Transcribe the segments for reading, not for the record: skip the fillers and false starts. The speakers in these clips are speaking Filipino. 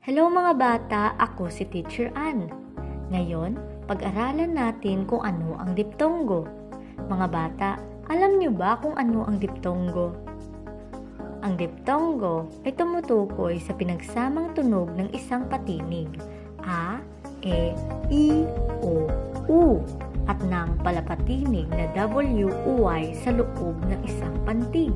Hello mga bata, ako si Teacher Ann. Ngayon, pag-aralan natin kung ano ang diptonggo. Mga bata, alam niyo ba kung ano ang diptonggo? Ang diptonggo ay tumutukoy sa pinagsamang tunog ng isang patinig, a, e, i, o, u, at ng palapatinig na w, uy sa loob ng isang pantig.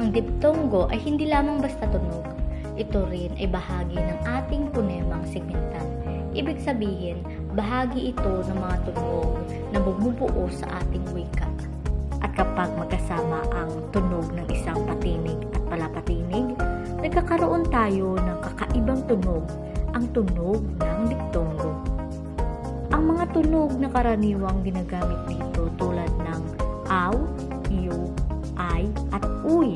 Ang diptonggo ay hindi lamang basta tunog. Ito rin ay bahagi ng ating punemang segmental. Ibig sabihin, bahagi ito ng mga tunog na bumubuo sa ating wika. At kapag magkasama ang tunog ng isang patinig at palapatinig, nagkakaroon tayo ng kakaibang tunog, ang tunog ng diptonggo. Ang mga tunog na karaniwang ginagamit dito tulad ng aw, yu, ay, at uy.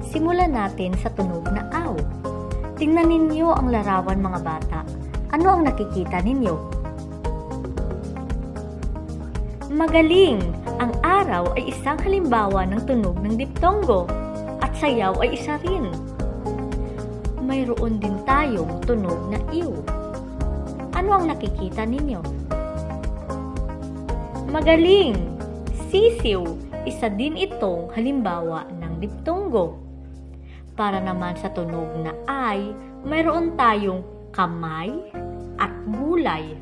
Simulan natin sa tunog na aw. Tingnan ninyo ang larawan mga bata. Ano ang nakikita ninyo? Magaling! Ang araw ay isang halimbawa ng tunog ng diptonggo at sayaw ay isa rin. Mayroon din tayong tunog na iw. Ano ang nakikita ninyo? Magaling! Sisiw! Isa din itong halimbawa ng diptonggo. Para naman sa tunog na ay, mayroon tayong kamay at gulay.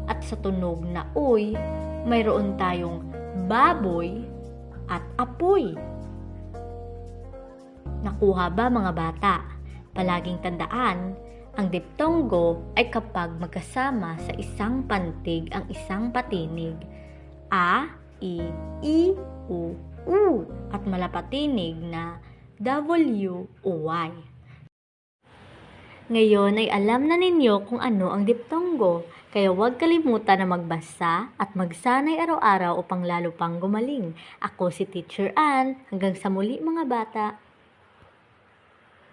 At sa tunog na uy, mayroon tayong baboy at apoy. Nakuha ba mga bata? Palaging tandaan, ang diptonggo ay kapag magkasama sa isang pantig ang isang patinig, a, i, u, at malapatinig na w, o y. Ngayon ay alam na ninyo kung ano ang diptonggo, kaya huwag kalimutan na magbasa at magsanay araw-araw upang lalo pang gumaling. Ako si Teacher Ann. Hanggang sa muli mga bata.